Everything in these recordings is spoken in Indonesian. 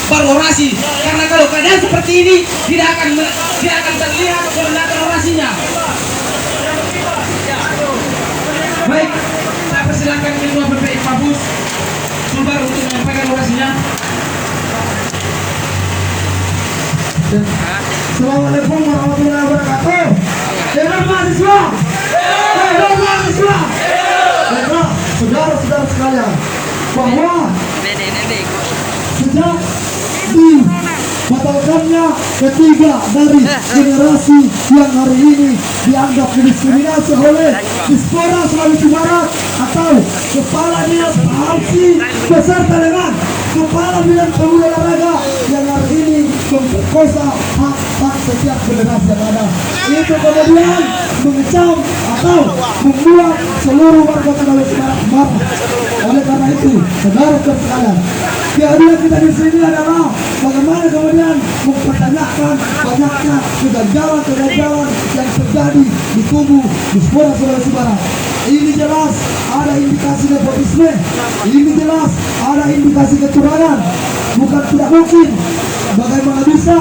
berorasi. Karena kalau keadaan seperti ini tidak akan terlihat koordinator orasinya. Baik, saya persilakan Ketua PPI Pak Bus Sulbar untuk menyampaikan orasinya. Assalamualaikum warahmatullahi wabarakatuh. Dengar mahasiswa, dengar mahasiswa, dengar saudara-saudara sekalian bahwa sejak dibatalkannya ketiga dari generasi yang hari ini dianggap didiskriminasi oleh Dispora Sulawesi Barat atau Kepala Dinas Hamsi beserta dengan Kepala Bidang Pemuda Olahraga yang hari ini memperkosa hak setiap generasi yang ada, itu kemudian mengecam atau membuat seluruh warga Sulawesi Barat marah. Oleh karena itu, saudara-saudara sekalian, kehadiran kita di sini adalah bagaimana kemudian mempertanyakan banyaknya kegagalan yang terjadi di kubu Dispora Sulawesi Barat. Ini jelas ada indikasi nepotisme, ini jelas ada indikasi kecurangan. Bukan tidak mungkin, bagaimana bisa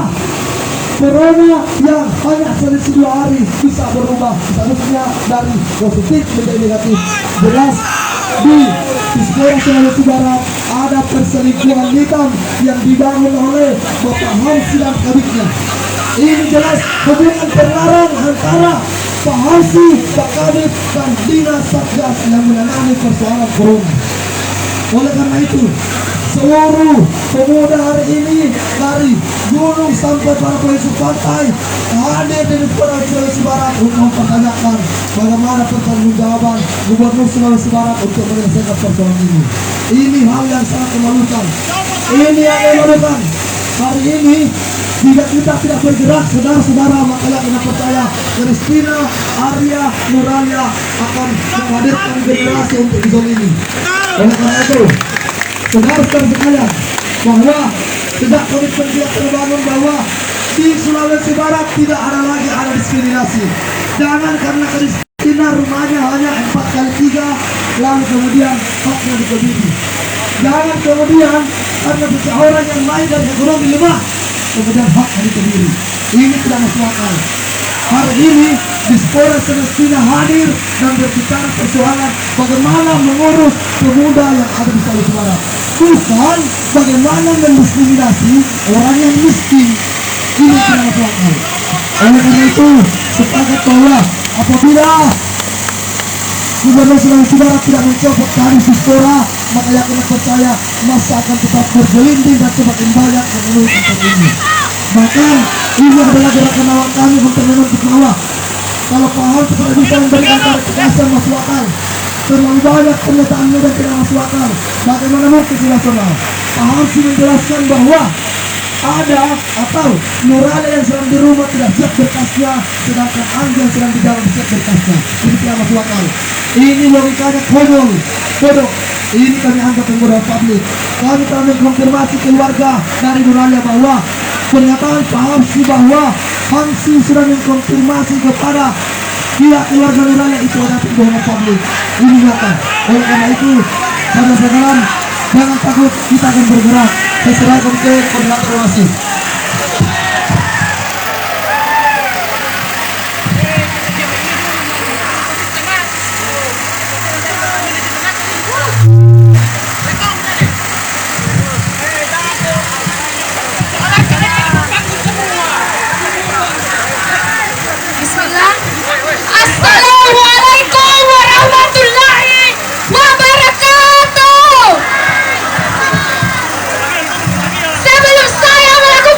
corona yang hanya selisih 2 hari bisa berubah statusnya dari positif menjadi negatif. Jelas di Dispora Sulawesi Barat ada perselingkuhan hitam yang dibangun oleh Bapak Hamsi dan kabinetnya. Ini jelas hubungan terlarang antara Pak Hamsi, Pak Kabit, dan Dinas Satgas yang menangani persoalan corona. Oleh karena itu, seluruh pemuda hari ini dari gunung sampai para pesisir pantai hadir di Dispora Sulawesi Barat untuk mempertanyakan bagaimana pertanggungjawaban Gubernur Sulawesi Barat untuk menyelesaikan persoalan ini. Ini hal yang sangat memalukan. Ini yang memalukan. Hari ini jika kita tidak bergerak, saudara-saudara, makanya kita percaya Kristina, Arya, Nuralia akan menghadirkan generasi untuk di zona ini. Oleh karena itu, saudara-saudara sekalian, bahwa sejak komitmen kita terbangun bahwa di Sulawesi Barat tidak ada diskriminasi. Jangan karena Kristina rumahnya hanya 4x3 lalu kemudian haknya dikebiri. Jangan kemudian karena seseorang yang lain dari ekonomi lemah kemudian haknya dikebiri. Ini tidak masuk akal. Hari ini Dispora semestinya hadir dan berbicara persoalan bagaimana mengurus pemuda yang ada di Sulawesi Barat, bukan bagaimana mendiskriminasi orang yang miskin. Ini tidak masuk akal. Oleh karena itu, sepakat bahwa apabila Gubernur Sulawesi Barat tidak mencopot dari Dispora, maka yakin percaya masa akan tetap bergelinding dan semakin banyak memenuhi tempat ini. Maka ini adalah gerakan awal kami untuk menuntut bahwa kalau Pak Hamsi tidak bisa memberikan klarifikasi masuk akal, terlalu banyak pernyataannya dan tidak masuk akal. Bagaimana mungkin nasional? Pak Hamsi menjelaskan bahwa ada atau Nuralia yang sedang di rumah tidak siap berkasnya, sedangkan Anda yang sedang di dalam siap berkasnya. Ini tidak masuk akal. Ini logikanya bodoh. Ini kami anggap penggoda publik. Kami telah mengkonfirmasi keluarga dari Nuralia bahwa pernyataan Pak Hamsi bahwa Hamsi sudah mengkonfirmasi kepada pihak keluarga Nuralia itu adalah pengbohongan publik. Ini nyata. Oleh karena itu, saudara-saudara, jangan takut, kita akan bergerak. Saya serahkan ke koordinator orasi. Assalamualaikum warahmatullahi wabarakatuh. Sebelum saya melakukan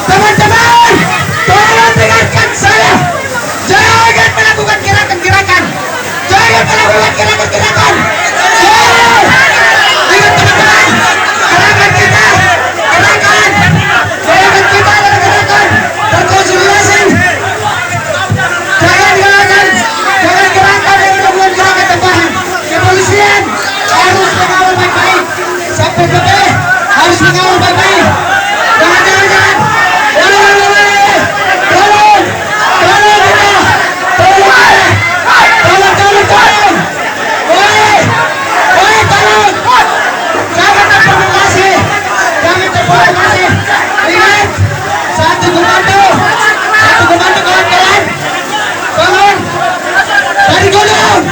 Teman-teman, tolong dengarkan saya. Jangan melakukan gerakan-gerakan. Jangan melakukan gerakan-gerakan. Ingat teman-teman, gerakan kita adalah gerakan terkonsolidasi. Jangan gerakan yang bukan gerakan tambahan. Kepolisian harus mengawal baik-baik. Sampai PP harus mengawal baik-baik. Jangan. Satu komando kawan-kawan. Bangun dari gunung,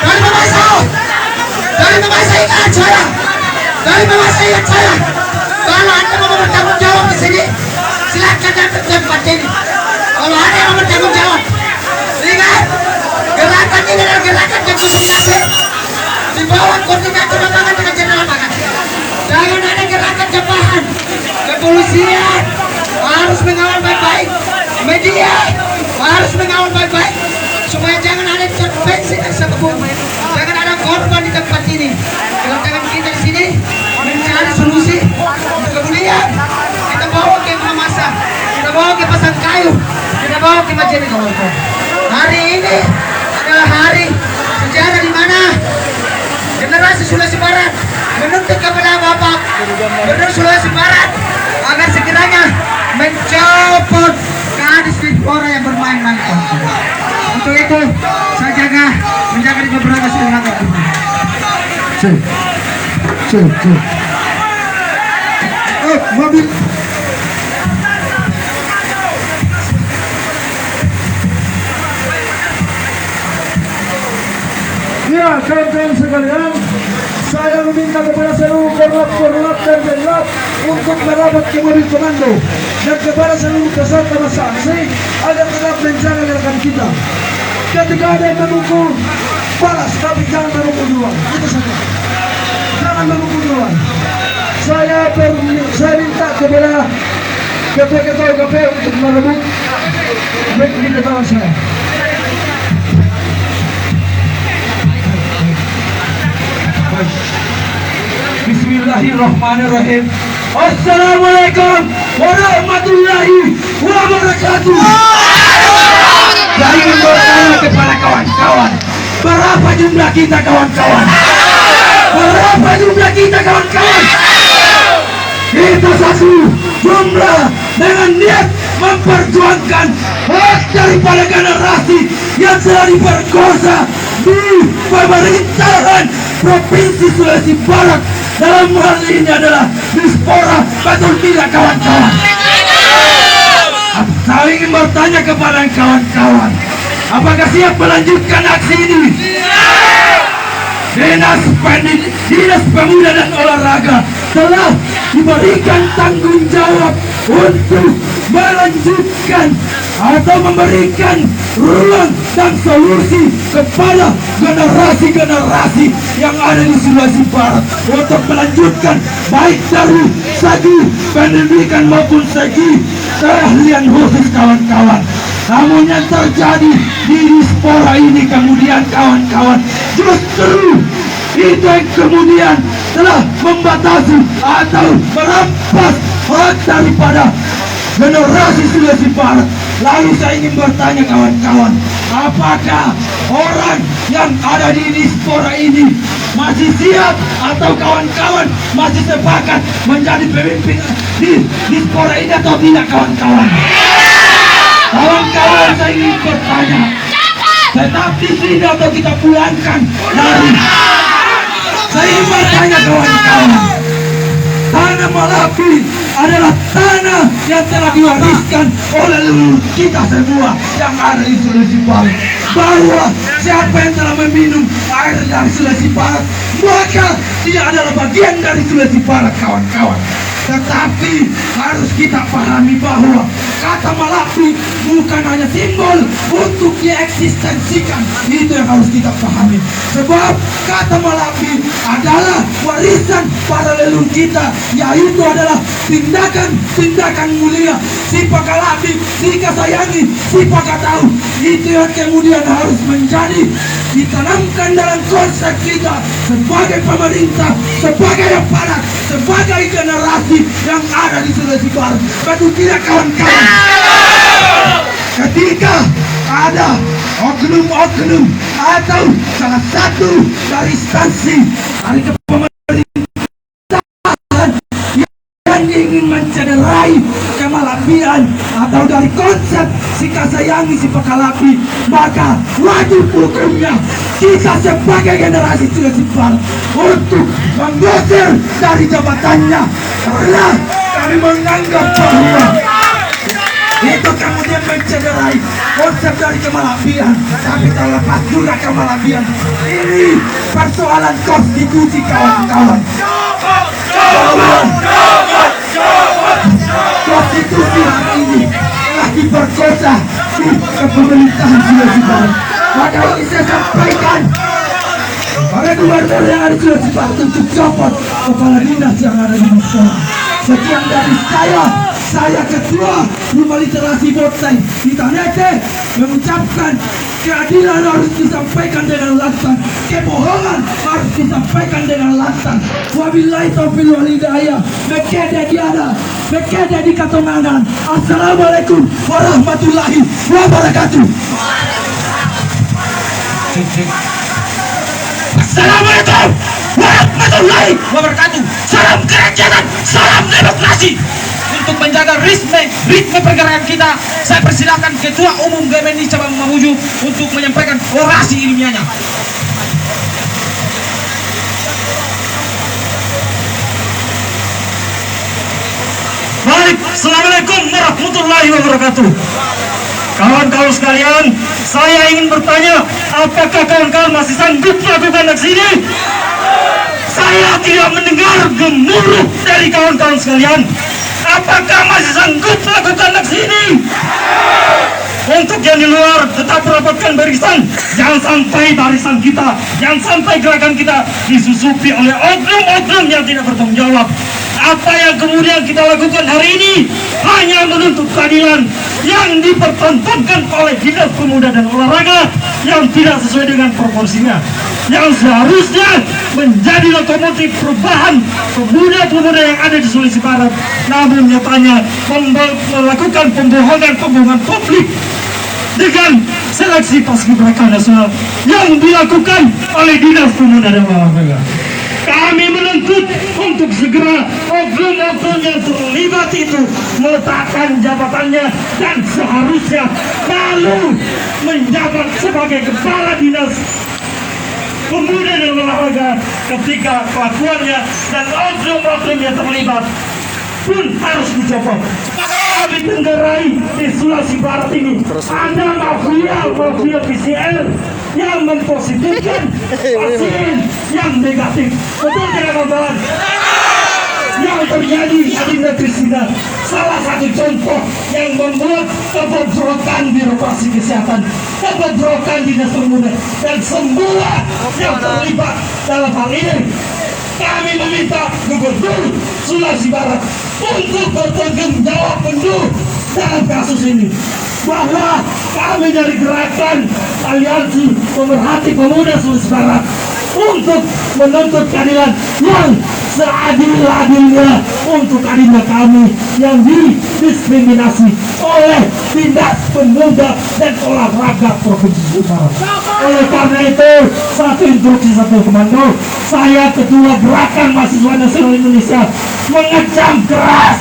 dari memasai ikat saya. Kalau Anda mau bertanggung jawab di sini, silakan datang ke tempat ini. Kalau ada yang mau bertanggung jawab, ingat gerakan ini adalah gerakan konsolidasi di bawah koordinator lapangan dengan jenderal lapangan. Jangan ada gerakan tambahan. Kepolisian harus mengawal baik-baik. Media harus mengawal baik-baik supaya jangan ada intervensi dan siapapun. Jangan ada korban di tempat ini. Kedatangan kita di sini mencari solusi. Kemudian kita bawa ke Mamasa, kita bawa ke Pasang Kayu, kita bawa ke Majene kawan-kawan. Hari ini adalah hari sejarah di mana generasi Sulawesi Barat menuntut kepada Bapak Gubernur Sulawesi Barat agar sekiranya mencopot gadis Dispora yang bermain-main. Untuk itu saya menjaga di beberapa seorang. Mobil. Ya, kawan-kawan sekalian, saya meminta kepada seluruh korlap dan jenderal untuk merapat ke mobil komando dan kepada seluruh peserta masa aksi agar tetap menjaga gerakan kita. Ketika ada yang memukul, balas, tapi jangan memukul duluan. Itu saja. Jangan memukul duluan. Saya minta kepada ketua UKP untuk merebut di kawan saya. Bismillahirrahmanirrahim. Assalamualaikum warahmatullahi wabarakatuh. Saya ingin bertanya kepada kawan-kawan, berapa jumlah kita kawan-kawan? Berapa jumlah kita kawan-kawan? Kita satu jumlah dengan niat memperjuangkan hak daripada generasi yang telah diperkosa di pemerintahan Provinsi Sulawesi Barat. Dalam hal ini adalah Dispora, betul tidak kawan-kawan? Saya ingin bertanya kepada kawan-kawan, apakah siap melanjutkan aksi ini? Dinas Pemuda dan Olahraga telah diberikan tanggung jawab untuk melanjutkan atau memberikan ruang dan solusi kepada generasi-generasi yang ada di Sulawesi Barat untuk melanjutkan baik dari segi pendidikan maupun segi keahlian khusus kawan-kawan. Namun yang terjadi di Dispora ini kemudian kawan-kawan, justru itu yang kemudian telah membatasi atau merampas hak daripada generasi Sulawesi Barat. Lalu saya ingin bertanya kawan-kawan, apakah orang yang ada di Dispora ini masih siap atau kawan-kawan masih sepakat menjadi pemimpin di Dispora ini atau tidak kawan-kawan? Kawan-kawan, saya ingin bertanya, tetap di sini atau kita pulangkan dari? Saya ingin bertanya kawan-kawan, tanah Malapi adalah tanah yang telah diwariskan oleh leluhur kita semua yang ada di Sulawesi Barat. Bahwa siapa yang telah meminum air dari Sulawesi Barat, maka dia adalah bagian dari Sulawesi Barat kawan-kawan. Tetapi harus kita pahami bahwa kata Malapi bukan hanya simbol untuk dieksistensikan. Itu yang harus kita pahami. Sebab kata Malapi adalah warisan para leluhur kita, yaitu adalah tindakan mulia. Si Pakalapi, si Kasayangi, si Pakatahu. Itu yang kemudian harus menjadi ditanamkan dalam konsep kita sebagai pemerintah, sebagai aparat, sebagai generasi yang ada di Sulawesi Barat. Betul tidak kawan-kawan? Ketika ada oknum-oknum atau salah satu dari instansi dari kepemerintahan yang ingin mencederai kemalapian atau dari konsep si Kasayangi, si Pakalapi, maka wajib hukumnya kita sebagai generasi Sulawesi Barat untuk mengusir dari jabatannya, karena kami menganggap bahwa itu kemudian mencederai konsep dari kemalapian. Tapi terlepas juga kemalapian, ini persoalan konstitusi, kawan-kawan. Konstitusi hari ini telah diperkosa di kepemerintahan Sulawesi Barat. Maka ini saya sampaikan pada gubernur yang ada di Sulawesi Barat untuk copot kepala dinas yang ada di Musola. Sekian dari saya ketua Rumah Literasi Botsai di Tanete mengucapkan keadilan harus disampaikan dengan lantang, kebohongan harus disampaikan dengan lantang. Wabillahi taufiq wal hidayah. Bekede diada, bekede di katonganan. Assalamualaikum warahmatullahi wabarakatuh. Assalamualaikum warahmatullahi wabarakatuh. Salam kerakyatan, salam demokrasi. Untuk menjaga ritme pergerakan kita, saya persilakan Ketua Umum GMNI Cabang Mamuju untuk menyampaikan orasi ilmiahnya. Baik, Assalamualaikum warahmatullahi wabarakatuh. Kawan-kawan sekalian, saya ingin bertanya, apakah kawan-kawan masih sanggup melakukan aksi ini? Saya tidak mendengar gemuruh dari kawan-kawan sekalian. Apakah masih sanggup melakukan aksi ini? Untuk yang di luar, tetap rapatkan barisan. Jangan sampai barisan kita, jangan sampai gerakan kita disusupi oleh oknum-oknum yang tidak bertanggung jawab. Apa yang kemudian kita lakukan hari ini hanya menuntut keadilan yang dipertontonkan oleh Dinas Pemuda dan Olahraga yang tidak sesuai dengan proporsinya, yang seharusnya menjadi lokomotif perubahan pemuda-pemuda yang ada di Sulawesi Barat, namun nyatanya melakukan pembohongan publik dengan seleksi paskibraka nasional yang dilakukan oleh Dinas Pemuda dan Olahraga. Kami menuntut untuk segera oknum-oknum yang terlibat itu meletakkan jabatannya dan seharusnya lalu menjabat sebagai kepala dinas pemuda dan olahraga ketika kelakuannya dan oknum-oknum yang terlibat pun harus dicopot. Kami tenggerai di Sulawesi Barat ini ada mafia PCR yang mempositifkan pasien yang negatif. Betul tidak kawan-kawan? Yang terjadi Adinda Kristina salah satu contoh yang membuat kebobrokan birokrasi kesehatan, kebobrokan dinas pemuda dan semua yang terlibat dalam hal ini. Kami meminta Gubernur Sulawesi Barat untuk bertanggung jawab penuh dalam kasus ini, bahwa kami dari gerakan Aliansi Pemerhati Pemuda Sulawesi Barat untuk menuntut keadilan yang seadil-adilnya untuk adinda kami yang didiskriminasi oleh Dinas Pemuda dan Olahraga Provinsi Sulawesi Barat. Oleh karena itu, satu instruksi satu komando, saya ketua Gerakan Mahasiswa Nasional Indonesia mengecam keras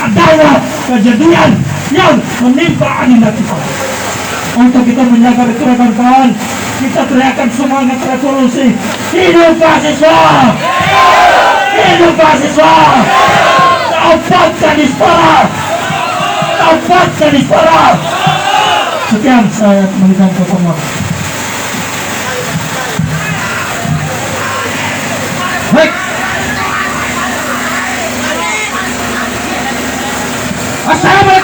adanya kejadian yang menimpa adinda kita. Untuk kita menjaga rekan-rekan, kita teriakan semangat revolusi. Hidup mahasiswa! Hidup mahasiswa! Tampatkan dispara! Tampatkan dispara! Sekian saya memberikan kepada. Baik.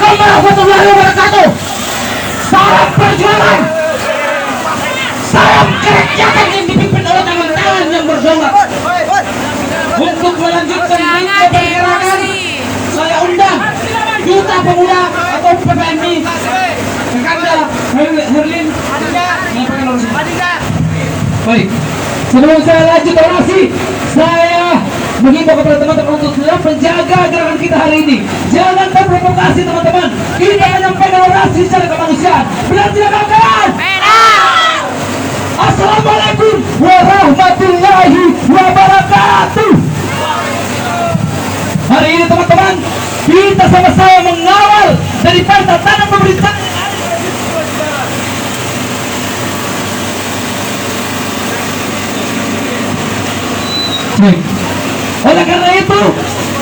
Assalamualaikum warahmatullahi wabarakatuh. Salam perjuangan, salam kerakyatan yang dipimpin oleh tangan-tangan yang berjuang. Untuk melanjutkan pergerakan, saya undang Duta Pemuda atau PPMI Kanda Herlin. Baik, sebelum saya lanjut orasi, saya menghimbau kepada teman-teman untuk tetap menjaga gerakan kita hari ini. Jangan terprovokasi teman-teman. Kita menyampaikan orasi secara kemanusiaan. Benar tidak kawan? Benar. Assalamualaikum warahmatullahi wabarakatuh. Hari ini teman-teman, kita sama-sama mengawal daripada tatanan pemerintahan. Oleh karena itu,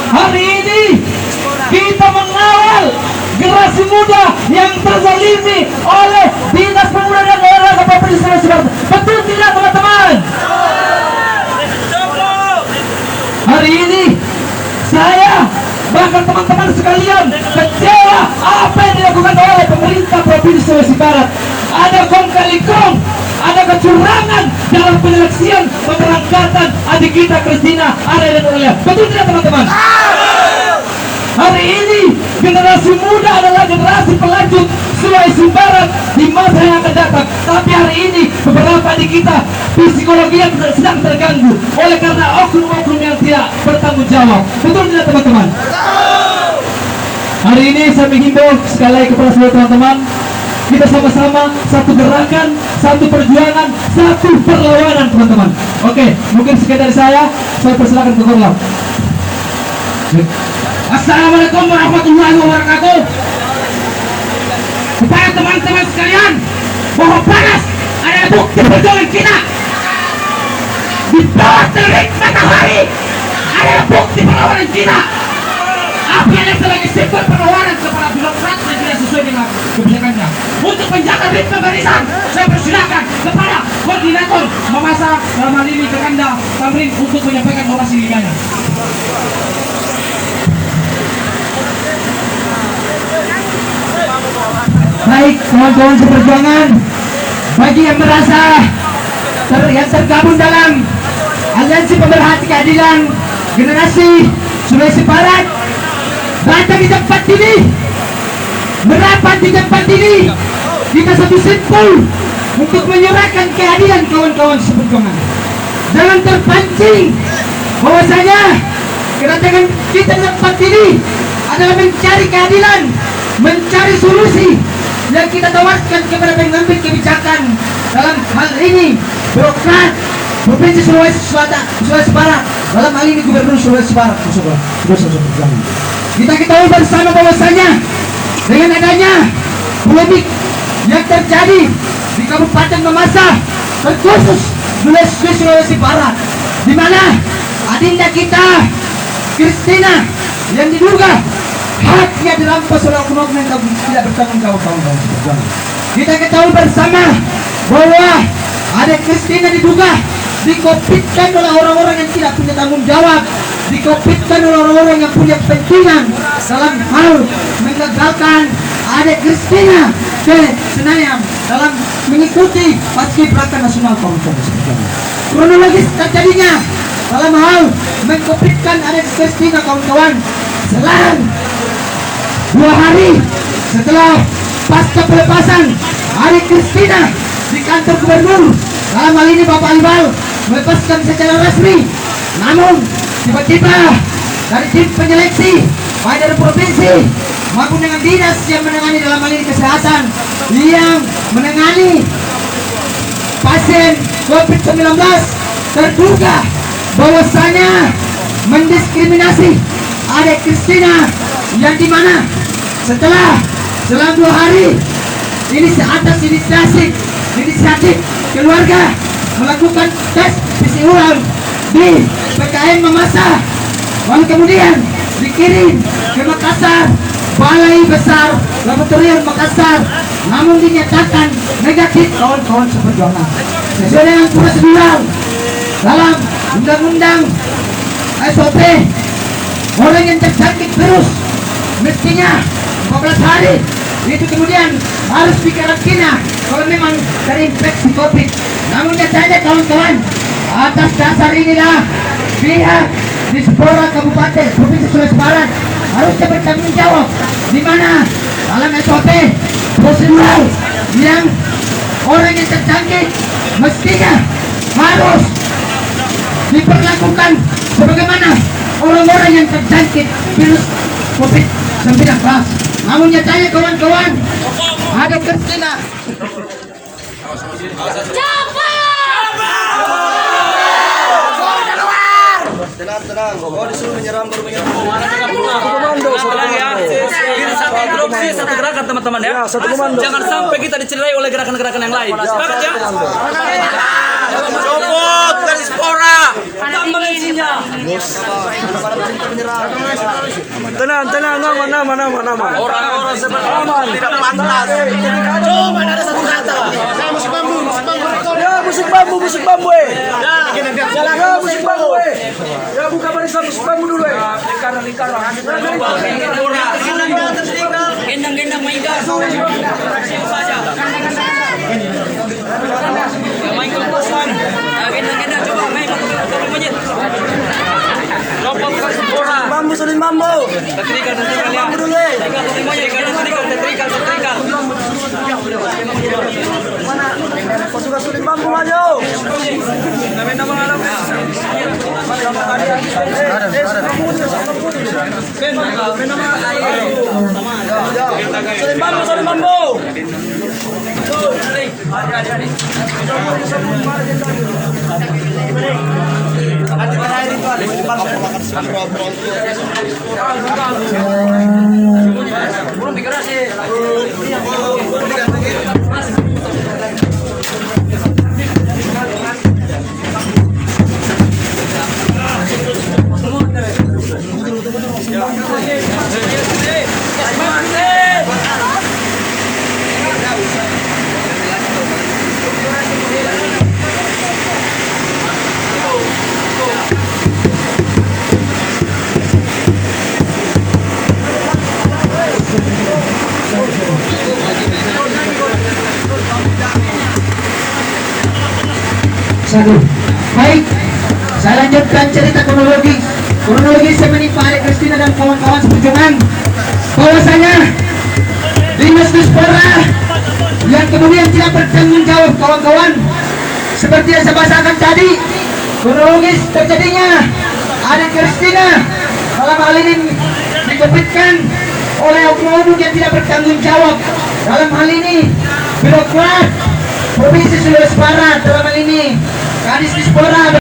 hari ini kita mengawal generasi muda yang terzalimi oleh Dinas Pemuda dan Olahraga Provinsi Sulawesi Barat. Betul tidak teman-teman? Hari ini saya bahkan teman-teman sekalian kecewa apa yang dilakukan oleh pemerintah Provinsi Sulawesi Barat. Ada kong kali kong, ada kecurangan dalam penyeleksian pemberangkatan adik kita Christina, Arya dan Aurelia. Betul tidak teman-teman? Hari ini generasi muda adalah generasi pelanjut Sulawesi Barat di masa yang akan datang. Tapi hari ini beberapa adik kita psikologi yang sedang terganggu oleh karena oknum-oknum yang tidak bertanggung jawab. Betul tidak teman-teman? Hari ini saya menghimbau sekali lagi kepada seluruh teman-teman, kita sama-sama satu gerakan, satu perjuangan, satu perlawanan teman-teman. Oke, mungkin sekian dari saya persilakan ke Korlam. Assalamualaikum warahmatullahi wabarakatuh. Kepada teman-teman sekalian, bahwa panas adalah bukti perjuangan kita. Di bawah terik matahari adalah bukti perlawanan kita. Apa yang sebagai simbol perlawanan kepada birokrat yang tidak sesuai dengan kebijakannya. Untuk menjaga ritme barisan, saya persilakan kepada koordinator Mamasa dalam hal ini Kanda Tamrin untuk menyampaikan orasi liganya. Baik, kawan-kawan seperjuangan, bagi yang merasa yang tergabung dalam Aliansi Pemerhati Keadilan Generasi Sulawesi Barat, datang di tempat ini, merapat di tempat ini, kita satu simpul untuk menyerahkan keadilan kawan-kawan seperjuangan. Jangan terpancing bahwasanya kedatangan kita di tempat ini adalah mencari keadilan, mencari solusi yang kita tawarkan kepada pengambil kebijakan. Dalam hal ini birokrat Provinsi Sulawesi Barat, dalam hal ini Gubernur Sulawesi Barat. Kita ketahui bersama bahwasanya dengan adanya polemik yang terjadi di Kabupaten Mamasa, terkhusus Sulawesi Barat, di mana adinda kita Christina yang diduga haknya dirampas oleh oknum yang tidak bertanggung jawab kawan-kawan seperjuangan. Kita ketahui bersama bahwa ada Christina diduga dikopitkan oleh orang-orang yang tidak punya tanggung jawab, dikopitkan oleh orang-orang yang punya kepentingan dalam hal menggagalkan adik Christina ke Senayan dalam mengikuti paskibraka nasional kawan-kawan seperjuangan. Kronologis terjadinya dalam hal mengkopitkan adik Christina kawan-kawan selang 2 hari setelah pasca pelepasan adik Christina di kantor gubernur, dalam hal ini Bapak Ibal melepaskan secara resmi. Namun tiba-tiba dari tim penyeleksi baik dari provinsi maupun dengan dinas yang menangani dalam hal ini kesehatan yang menangani pasien COVID-19 terduga bahwasanya mendiskriminasi adik Christina, yang dimana setelah selang 2 hari ini atas inisiatif keluarga melakukan tes PCR di PKM Mamasa, lalu kemudian dikirim ke Makassar, Balai Besar Laboratorium Makassar, namun dinyatakan negatif kawan-kawan seperjuangan sesuai dengan prosedur dalam undang-undang SOP. Orang yang terjangkit virus mestinya 14 hari. Itu kemudian harus dikarantina kalau memang terinfeksi COVID. Namun nyatanya kawan-kawan, atas dasar inilah pihak Dispora Kabupaten Provinsi Sulawesi Barat harusnya bertanggung jawab, di mana dalam SOP prosedur yang orang yang terjangkit mestinya harus diperlakukan sebagaimana orang-orang yang terjangkit virus COVID-19. Namun nyatanya kawan-kawan, ada Kristina. Tenang. Oh, disuruh menyerang baru menyerang. Satu grup sih, satu gerakan teman-teman ya. Satu komando. Jangan sampai kita dicederai oleh gerakan-gerakan yang lain. Sepakat ya? Copot dari Spora. Tambah isinya. Tenang, aman. Orang-orang sebenarnya tidak pantas. Coba ada satu kata. Saya musik bambu. Ya, musik bambu, Ya, musik bambu, Ya, buka barisan musik bambu dulu, Lingkaran. Gendang-gendang mainkan. Mainkan kosan. Gendang-gendang coba main penyit. Copot dari Spora. Bambu, suling bambu. Tetrikal ya. Bambu dulu, Tetrikal. Kau suka suling bambu, maju. Suling bambu. Baik, saya lanjutkan cerita kronologi yang menimpa Adik Kristina dan kawan-kawan seperjuangan. Bahwasanya Dinas Dispora yang kemudian tidak bertanggung jawab, kawan-kawan, seperti yang saya bahasakan tadi, kronologis terjadinya Adik Kristina dalam hal ini dikepitkan oleh oknum yang tidak bertanggung jawab. Dalam hal ini birokrat Provinsi Sulawesi Barat, dalam hal ini Kadis Dispora.